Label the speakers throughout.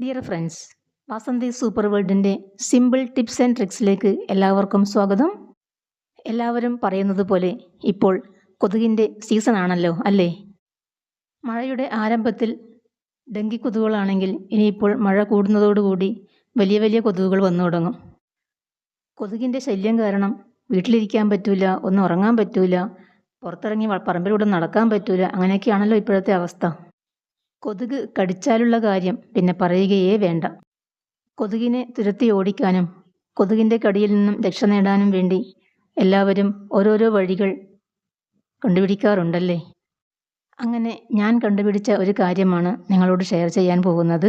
Speaker 1: Dear friends, Vasanthi super വേൾഡിൻ്റെ simple tips and ട്രിക്സിലേക്ക് എല്ലാവർക്കും സ്വാഗതം. എല്ലാവരും പറയുന്നത് പോലെ ഇപ്പോൾ കൊതുകിൻ്റെ സീസൺ ആണല്ലോ അല്ലേ? മഴയുടെ ആരംഭത്തിൽ ഡെങ്കി കൊതുകുകളാണെങ്കിൽ ഇനിയിപ്പോൾ മഴ കൂടുന്നതോടുകൂടി വലിയ വലിയ കൊതുകുകൾ വന്നു തുടങ്ങും. കൊതുകിൻ്റെ ശല്യം കാരണം വീട്ടിലിരിക്കാൻ പറ്റൂല, ഒന്നും ഉറങ്ങാൻ പറ്റൂല, പുറത്തിറങ്ങി പറമ്പിലൂടെ നടക്കാൻ പറ്റൂല. അങ്ങനെയൊക്കെയാണല്ലോ ഇപ്പോഴത്തെ അവസ്ഥ. കൊതുക് കടിച്ചാലുള്ള കാര്യം പിന്നെ പറയുകയേ വേണ്ട. കൊതുകിനെ തുരത്തി ഓടിക്കാനും കൊതുകിൻ്റെ കടിയിൽ നിന്നും രക്ഷ നേടാനും വേണ്ടി എല്ലാവരും ഓരോരോ വഴികൾ കണ്ടുപിടിക്കാറുണ്ടല്ലേ? അങ്ങനെ ഞാൻ കണ്ടുപിടിച്ച ഒരു കാര്യമാണ് നിങ്ങളോട് ഷെയർ ചെയ്യാൻ പോകുന്നത്.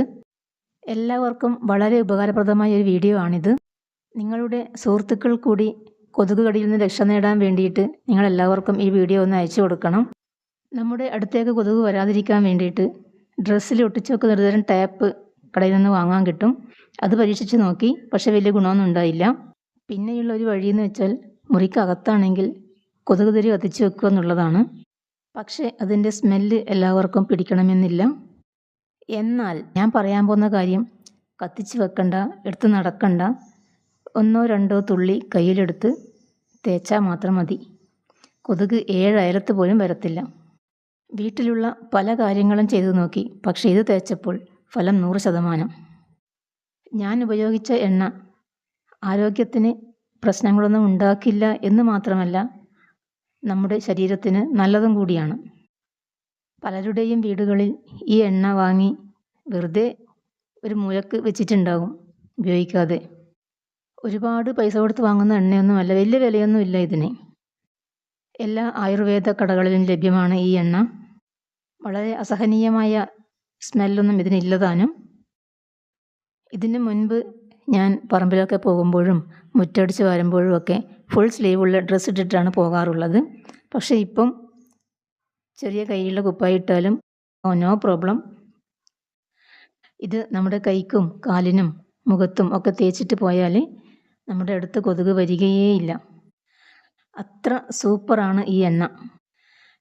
Speaker 1: എല്ലാവർക്കും വളരെ ഉപകാരപ്രദമായ ഒരു വീഡിയോ ആണിത്. നിങ്ങളുടെ സുഹൃത്തുക്കൾ കൂടി കൊതുക് കടിയിൽ നിന്ന് രക്ഷ നേടാൻ വേണ്ടിയിട്ട് നിങ്ങളെല്ലാവർക്കും ഈ വീഡിയോ ഒന്ന് അയച്ചു കൊടുക്കണം. നമ്മുടെ അടുത്തേക്ക് കൊതുക് വരാതിരിക്കാൻ വേണ്ടിയിട്ട് ഡ്രസ്സിൽ ഒട്ടിച്ച് വെക്കുന്ന ഒരുതരം ടാപ്പ് കടയിൽ നിന്ന് വാങ്ങാൻ കിട്ടും. അത് പരീക്ഷിച്ച് നോക്കി, പക്ഷേ വലിയ ഗുണമൊന്നും ഉണ്ടായില്ല. പിന്നെയുള്ള ഒരു വഴിയെന്ന് വെച്ചാൽ മുറിക്കകത്താണെങ്കിൽ കൊതുക് തിരി കത്തിച്ച് വെക്കുക എന്നുള്ളതാണ്. പക്ഷേ അതിൻ്റെ സ്മെല്ല് എല്ലാവർക്കും പിടിക്കണമെന്നില്ല. എന്നാൽ ഞാൻ പറയാൻ പോകുന്ന കാര്യം കത്തിച്ച് വെക്കണ്ട, എടുത്ത് നടക്കണ്ട. 1-2 തുള്ളി കയ്യിലെടുത്ത് തേച്ചാൽ മാത്രം മതി. കൊതുക് 7 അയലത്ത് പോലും വരത്തില്ല. വീട്ടിലുള്ള പല കാര്യങ്ങളും ചെയ്തു നോക്കി, പക്ഷേ ഇത് തേച്ചപ്പോൾ ഫലം 100%. ഞാൻ ഉപയോഗിച്ച എണ്ണ ആരോഗ്യത്തിന് പ്രശ്നങ്ങളൊന്നും ഉണ്ടാക്കില്ല എന്ന് മാത്രമല്ല, നമ്മുടെ ശരീരത്തിന് നല്ലതും കൂടിയാണ്. പലരുടെയും വീടുകളിൽ ഈ എണ്ണ വാങ്ങി വെറുതെ ഒരു മൂലക്ക് വെച്ചിട്ടുണ്ടാകും ഉപയോഗിക്കാതെ. ഒരുപാട് പൈസ കൊടുത്ത് വാങ്ങുന്ന എണ്ണയൊന്നുമല്ല, വലിയ വിലയൊന്നുമില്ല ഇതിന്. എല്ലാ ആയുർവേദ കടകളിലും ലഭ്യമാണ് ഈ എണ്ണ. വളരെ അസഹനീയമായ സ്മെല്ലൊന്നും ഇതിനില്ലതാനും. ഇതിനു മുൻപ് ഞാൻ പറമ്പിലൊക്കെ പോകുമ്പോഴും മുറ്റടിച്ച് വരുമ്പോഴും ഒക്കെ ഫുൾ സ്ലീവുള്ള ഡ്രസ്സ് ഇട്ടിട്ടാണ് പോകാറുള്ളത്. പക്ഷേ ഇപ്പം ചെറിയ കൈയുള്ള കുപ്പായി ഇട്ടാലും നോ പ്രോബ്ലം. ഇത് നമ്മുടെ കൈക്കും കാലിനും മുഖത്തും ഒക്കെ തേച്ചിട്ട് പോയാൽ നമ്മുടെ അടുത്ത് കൊതുക് വരികയേയില്ല. അത്ര സൂപ്പറാണ് ഈ എണ്ണ.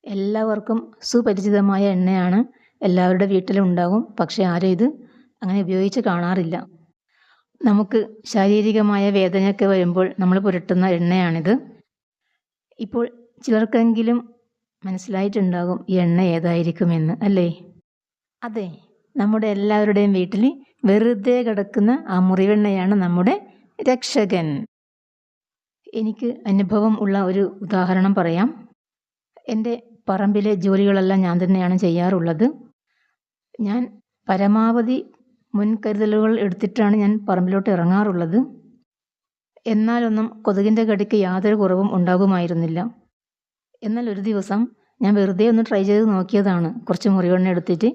Speaker 1: എല്ലാവർക്കും സുപരിചിതമായ എണ്ണയാണ്, എല്ലാവരുടെ വീട്ടിലും ഉണ്ടാകും. പക്ഷേ ആരും ഇത് അങ്ങനെ ഉപയോഗിച്ച് കാണാറില്ല. നമുക്ക് ശാരീരികമായ വേദനയൊക്കെ വരുമ്പോൾ നമ്മൾ പുരട്ടുന്ന എണ്ണയാണിത്. ഇപ്പോൾ ചിലർക്കെങ്കിലും മനസ്സിലായിട്ടുണ്ടാകും ഈ എണ്ണ ഏതായിരിക്കുമെന്ന്, അല്ലേ? അതെ, നമ്മുടെ എല്ലാവരുടെയും വീട്ടിൽ വെറുതെ കിടക്കുന്ന ആ മുറിവെണ്ണയാണ് നമ്മുടെ രക്ഷകൻ. എനിക്ക് അനുഭവം ഉള്ള ഒരു ഉദാഹരണം പറയാം. എൻ്റെ പറമ്പിലെ ജോലികളെല്ലാം ഞാൻ തന്നെയാണ് ചെയ്യാറുള്ളത്. ഞാൻ പരമാവധി മുൻകരുതലുകൾ എടുത്തിട്ടാണ് ഞാൻ പറമ്പിലോട്ട് ഇറങ്ങാറുള്ളത്. എന്നാലൊന്നും കൊതുകിൻ്റെ കടിക്ക് യാതൊരു കുറവും ഉണ്ടാകുമായിരുന്നില്ല. എന്നാൽ ഒരു ദിവസം ഞാൻ വെറുതെ ഒന്ന് ട്രൈ ചെയ്ത് നോക്കിയതാണ്. കുറച്ച് മുറിവെണ്ണ എടുത്തിട്ട്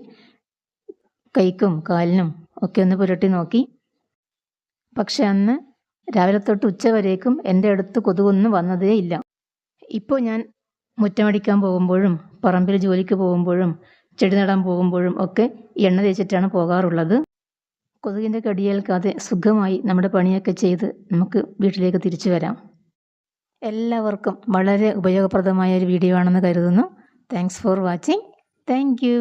Speaker 1: കൈക്കും കാലിനും ഒക്കെ ഒന്ന് പുരട്ടി നോക്കി. പക്ഷെ അന്ന് രാവിലെ തൊട്ട് ഉച്ച വരേക്കും എൻ്റെ അടുത്ത് കൊതുകൊന്നും വന്നതേ ഇല്ല. ഇപ്പോൾ ഞാൻ മുറ്റമടിക്കാൻ പോകുമ്പോഴും പറമ്പിൽ ജോലിക്ക് പോകുമ്പോഴും ചെടി നടാൻ പോകുമ്പോഴും ഒക്കെ എണ്ണ തേച്ചിട്ടാണ് പോകാറുള്ളത്. കൊതുകിൻ്റെ കടിയേൽക്കാതെ സുഖമായി നമ്മുടെ പണിയൊക്കെ ചെയ്ത് നമുക്ക് വീട്ടിലേക്ക് തിരിച്ചു വരാം. എല്ലാവർക്കും വളരെ ഉപയോഗപ്രദമായ ഒരു വീഡിയോ ആണെന്ന് കരുതുന്നു. Thanks for watching. Thank you.